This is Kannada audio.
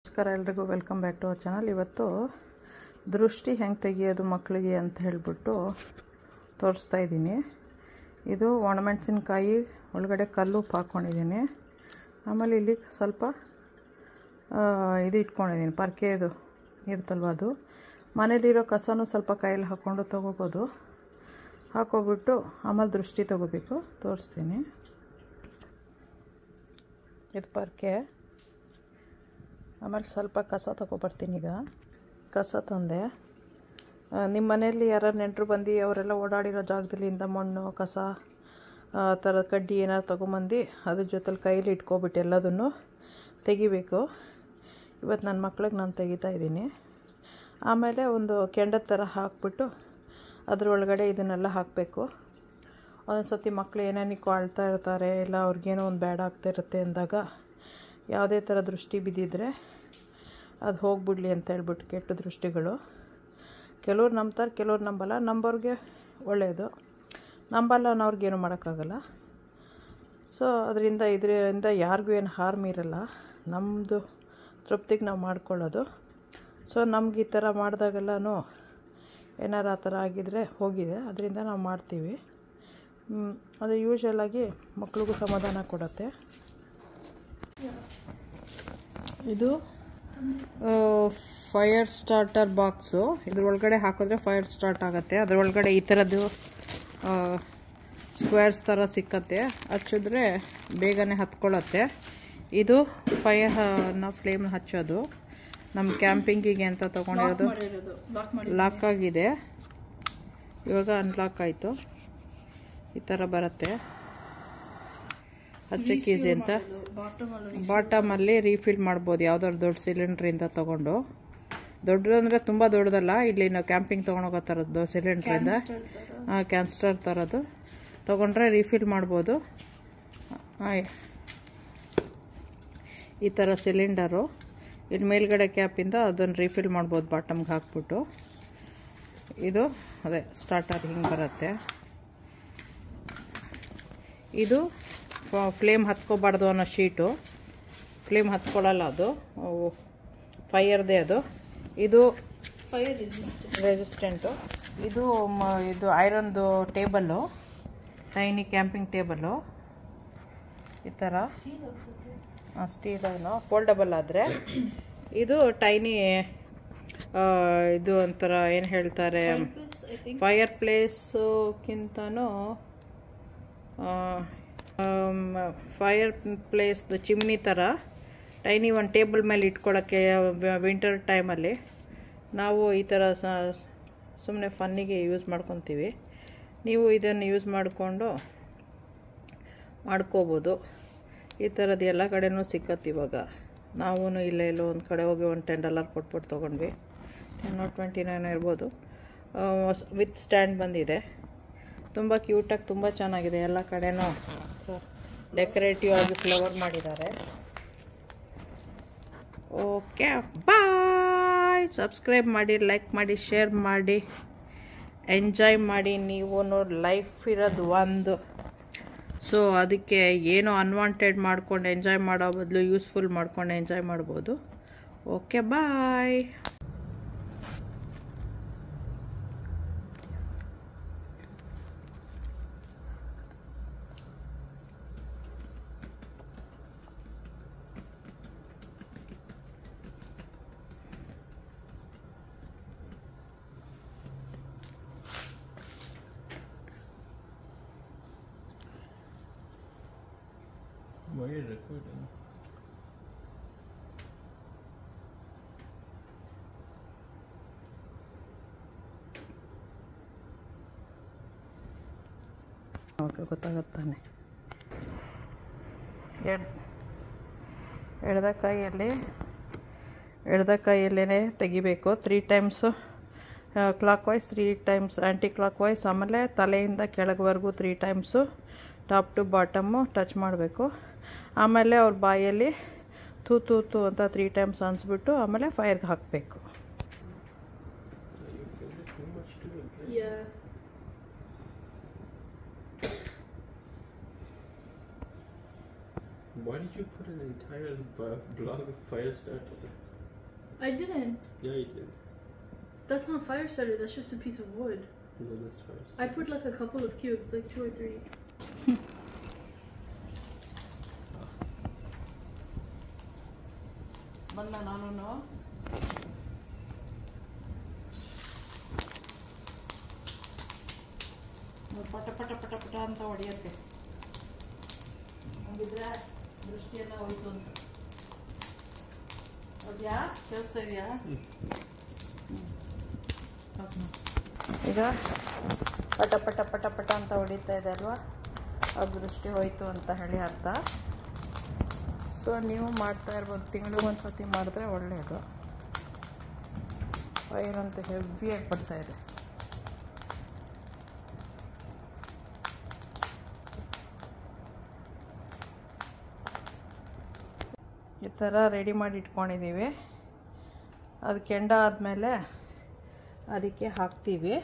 ನಮಸ್ಕಾರ ಎಲ್ರಿಗೂ welcome back to our channel. ಇವತ್ತು ದೃಷ್ಟಿ ಹೆಂಗೆ ತೆಗಿಯೋದು ಮಕ್ಕಳಿಗೆ ಅಂತ ಹೇಳಿಬಿಟ್ಟು ತೋರಿಸ್ತಾ ಇದ್ದೀನಿ. ಇದು ಒಣಮೆಣಸಿನ್ಕಾಯಿ ಒಳಗಡೆ ಕಲ್ಲುಪ್ಪು ಹಾಕ್ಕೊಂಡಿದ್ದೀನಿ. ಆಮೇಲೆ ಇಲ್ಲಿ ಸ್ವಲ್ಪ ಇದು ಇಟ್ಕೊಂಡಿದ್ದೀನಿ, ಪರ್ಕೆದು ಇರ್ತಲ್ವ ಅದು. ಮನೇಲಿರೋ ಕಸನೂ ಸ್ವಲ್ಪ ಕೈಯಲ್ಲಿ ಹಾಕ್ಕೊಂಡು ತೊಗೋಬೋದು. ಹಾಕೋಬಿಟ್ಟು ಆಮೇಲೆ ದೃಷ್ಟಿ ತೊಗೋಬೇಕು. ತೋರಿಸ್ತೀನಿ. ಇದು ಪರ್ಕೆ. ಆಮೇಲೆ ಸ್ವಲ್ಪ ಕಸ ತೊಗೊಬರ್ತೀನಿ. ಈಗ ಕಸ ತಂದೆ. ನಿಮ್ಮ ಮನೆಯಲ್ಲಿ ಯಾರು ನೆಂಟರು ಬಂದು ಅವರೆಲ್ಲ ಓಡಾಡಿರೋ ಜಾಗದಲ್ಲಿಂದ ಮಣ್ಣು ಕಸ ಥರದ ಕಡ್ಡಿ ಏನಾರು ತೊಗೊಂಬಂದು ಅದ್ರ ಜೊತೆಲಿ ಕೈಲಿ ಇಟ್ಕೊಬಿಟ್ಟು ಎಲ್ಲದನ್ನು ತೆಗಿಬೇಕು. ಇವತ್ತು ನನ್ನ ಮಕ್ಳಿಗೆ ನಾನು ತೆಗಿತಾ ಇದ್ದೀನಿ. ಆಮೇಲೆ ಒಂದು ಕೆಂಡದ ಥರ ಹಾಕ್ಬಿಟ್ಟು ಅದರೊಳಗಡೆ ಇದನ್ನೆಲ್ಲ ಹಾಕಬೇಕು. ಒಂದೊಂದು ಸರ್ತಿ ಮಕ್ಕಳು ಏನೇನಕ್ಕೂ ಅಳ್ತಾ ಇರ್ತಾರೆ, ಇಲ್ಲ ಅವ್ರಿಗೇನೋ ಒಂದು ಬ್ಯಾಡ್ ಆಗ್ತಾ ಇರುತ್ತೆ ಅಂದಾಗ ಯಾವುದೇ ಥರ ದೃಷ್ಟಿ ಬಿದ್ದಿದ್ರೆ ಅದು ಹೋಗ್ಬಿಡ್ಲಿ ಅಂತ ಹೇಳ್ಬಿಟ್ಟು, ಕೆಟ್ಟ ದೃಷ್ಟಿಗಳು ಕೆಲವ್ರು ನಂಬ್ತಾರೆ, ಕೆಲವ್ರು ನಂಬಲ್ಲ. ನಂಬೋರಿಗೆ ಒಳ್ಳೆಯದು, ನಂಬಲ್ಲ ಅನ್ನೋರ್ಗೇನು ಮಾಡೋಕ್ಕಾಗಲ್ಲ. ಸೊ ಇದರಿಂದ ಯಾರಿಗೂ ಏನು ಹಾರ್ಮ್ ಇರಲ್ಲ. ನಮ್ಮದು ತೃಪ್ತಿಗೆ ನಾವು ಮಾಡ್ಕೊಳ್ಳೋದು. ಸೊ ನಮ್ಗೆ ಈ ಥರ ಮಾಡಿದಾಗೆಲ್ಲನೂ ಏನಾರು ಆ ಥರ ಆಗಿದರೆ ಹೋಗಿದೆ, ಅದರಿಂದ ನಾವು ಮಾಡ್ತೀವಿ. ಅದು ಯೂಶ್ವಲಾಗಿ ಮಕ್ಳಿಗೂ ಸಮಾಧಾನ ಕೊಡುತ್ತೆ. ಇದು ಫೈರ್ ಸ್ಟಾರ್ಟರ್ ಬಾಕ್ಸು. ಇದ್ರೊಳಗಡೆ ಹಾಕಿದ್ರೆ ಫೈರ್ ಸ್ಟಾರ್ಟ್ ಆಗುತ್ತೆ. ಅದರೊಳಗಡೆ ಈ ಥರದ್ದು ಸ್ಕ್ವೇರ್ಸ್ ಥರ ಸಿಕ್ಕತ್ತೆ. ಹಚ್ಚಿದ್ರೆ ಬೇಗನೆ ಹತ್ಕೊಳ್ಳುತ್ತೆ. ಇದು ಫೈರ್ನ ಫ್ಲೇಮ್ ಹಚ್ಚೋದು. ನಮ್ಮ ಕ್ಯಾಂಪಿಂಗಿಗೆ ಅಂತ ತೊಗೊಂಡಿರೋದು. ಲಾಕ್ ಆಗಿದೆ, ಇವಾಗ ಅನ್ಲಾಕ್ ಆಯಿತು. ಈ ಥರ ಬರುತ್ತೆ. ಹಚ್ಚಕ್ಕೆ ಈಸಿ ಅಂತ. ಬಾಟಮಲ್ಲಿ ರೀಫಿಲ್ ಮಾಡ್ಬೋದು, ಯಾವುದಾದ್ರು ದೊಡ್ಡ ಸಿಲಿಂಡ್ರಿಂದ ತೊಗೊಂಡು. ದೊಡ್ಡದು ಅಂದರೆ ತುಂಬ ದೊಡ್ಡದಲ್ಲ, ಇಲ್ಲಿ ನಾವು ಕ್ಯಾಂಪಿಂಗ್ ತೊಗೊಂಡೋಗೋ ಥರದ್ದು ಸಿಲಿಂಡ್ರಿಂದ, ಕ್ಯಾನ್ಸ್ಟರ್ ಥರದ್ದು ತೊಗೊಂಡ್ರೆ ರೀಫಿಲ್ ಮಾಡ್ಬೋದು. ಈ ಥರ ಸಿಲಿಂಡರು ಇಲ್ಲಿ ಮೇಲ್ಗಡೆ ಕ್ಯಾಪಿಂದ ಅದನ್ನು ರೀಫಿಲ್ ಮಾಡ್ಬೋದು ಬಾಟಮ್ಗೆ ಹಾಕ್ಬಿಟ್ಟು. ಇದು ಅದೇ ಸ್ಟಾರ್ಟರ್ ಹಿಂಗೆ ಬರುತ್ತೆ. ಇದು ಫ್ಲೇಮ್ ಹತ್ಕೋಬಾರ್ದು ಅನ್ನೋ ಶೀಟು. ಫ್ಲೇಮ್ ಹತ್ಕೊಳ್ಳಲ್ಲ, ಅದು ಫೈರ್ದೇ ಅದು. ಇದು ಫೈರ್ ರೆಸಿಸ್ಟೆಂಟು. ಇದು ಐರನ್ದು ಟೇಬಲ್ಲು, ಟೈನಿ ಕ್ಯಾಂಪಿಂಗ್ ಟೇಬಲ್ಲು. ಈ ಥರ ಸ್ಟೀಲನ್ನು ಫೋಲ್ಡಬಲ್ ಆದರೆ. ಇದು ಟೈನಿ ಇದು ಒಂಥರ ಏನು ಹೇಳ್ತಾರೆ, ಫೈರ್ ಪ್ಲೇಸ್ಗಿಂತನೂ ಫೈರ್ ಪ್ಲೇಸ್ದು ಚಿಮ್ನಿ ಥರ ಟೈನಿ ಒಂದು ಟೇಬಲ್ ಮೇಲೆ ಇಟ್ಕೊಳ್ಳೋಕ್ಕೆ ವಿಂಟರ್ ಟೈಮಲ್ಲಿ ನಾವು ಈ ಥರ ಸುಮ್ಮನೆ ಫನ್ನಿಗೆ ಯೂಸ್ ಮಾಡ್ಕೊತೀವಿ. ನೀವು ಇದನ್ನು ಯೂಸ್ ಮಾಡ್ಕೋಬೋದು. ಈ ಥರದ್ದು ಎಲ್ಲ ಕಡೆನೂ ಸಿಕ್ಕತ್ತೆ ಇವಾಗ. ನಾವು ಇಲ್ಲೆಲ್ಲೋ ಒಂದು ಕಡೆ ಹೋಗಿ ಒಂದು $10 ಕೊಟ್ಬಿಟ್ಟು ತೊಗೊಂಡ್ವಿ. $10 ಇರ್ಬೋದು. ವಿತ್ ಸ್ಟ್ಯಾಂಡ್ ಬಂದಿದೆ. ತುಂಬ ಕ್ಯೂಟಾಗಿ ತುಂಬ ಚೆನ್ನಾಗಿದೆ. ಎಲ್ಲ ಕಡೆನೂ ಡೆಕೋರೇಟಿವ್ ಆಗಿ ಫ್ಲವರ್ ಮಾಡಿದ್ದಾರೆ. ಓಕೆ, ಬಾಯ್. ಸಬ್ಸ್ಕ್ರೈಬ್ ಮಾಡಿ, ಲೈಕ್ ಮಾಡಿ, ಶೇರ್ ಮಾಡಿ, ಎಂಜಾಯ್ ಮಾಡಿ. ನೀವು ಲೈಫ್ ಇರೋದು ಒಂದು. ಸೊ ಅದಕ್ಕೆ ಏನೋ ಅನ್ವಾಂಟೆಡ್ ಮಾಡ್ಕೊಂಡು ಎಂಜಾಯ್ ಮಾಡೋ ಬದಲು ಯೂಸ್ಫುಲ್ ಮಾಡ್ಕೊಂಡು ಎಂಜಾಯ್ ಮಾಡ್ಬೋದು. Okay, bye. Why are you recording? Okay, ಗೊತ್ತಾಗುತ್ತಾನೆ. ಎಡದ ಕೈಯಲ್ಲೇ ತೆಗಿಬೇಕು. 3 times clockwise, 3 times anticlockwise. ಆಮೇಲೆ ತಲೆಯಿಂದ ಕೆಳಗವರೆಗೂ 3 times top to bottom touch ಮಾಡಬೇಕು. ಆಮೇಲೆ ಅವ್ರ ಬಾಯಲ್ಲಿ ತೂ ತೂ ತೂ ಅಂತ 3 ಟೈಮ್ಸ್ ಅನ್ಸ್ಬಿಟ್ಟು ಆಮೇಲೆ ಫೈರ್ಗೆ ಹಾಕಬೇಕು. Why did you put an entire blog of fire starter? I didn't. Yeah, you did. That's not fire starter, that's just a piece of wood. No, that's first. I put like a couple of cubes, like 2 or 3. ಬಣ್ಣ ನಾನು ಪಟ ಪಟ ಪಟ ಪಟ ಅಂತ ಹೊಡೆಯುತ್ತೆ. ಹಂಗಿದ್ರೆ ದೃಷ್ಟಿಯೆಲ್ಲ ಹೋಯ್ತು ಅಂತ. ಹೌದ್ಯಾ? ಕೆಲಸ ಇದೆಯಾ? ಈಗ ಪಟ ಪಟ ಪಟ ಪಟ ಅಂತ ಹೊಡಿತಾ ಇದೆ ಅಲ್ವಾ, ಅದು ದೃಷ್ಟಿ ಹೋಯ್ತು ಅಂತ ಹೇಳಿ ಅರ್ಥ. ಸೊ ನೀವು ಮಾಡ್ತಾ ಇರ್ಬೋದು, ತಿಂಗಳಿಗೆ ಒಂದು ಸತಿ ಮಾಡಿದ್ರೆ ಒಳ್ಳೆಯದು. ಫೈರ್ ಅಂತ ಹೆವಿಯಾಗಿ ಬರ್ತಾಯಿದೆ. ಈ ಥರ ರೆಡಿ ಮಾಡಿ ಇಟ್ಕೊಂಡಿದ್ದೀವಿ. ಅದು ಕೆಂಡ ಆದಮೇಲೆ ಅದಕ್ಕೆ ಹಾಕ್ತೀವಿ.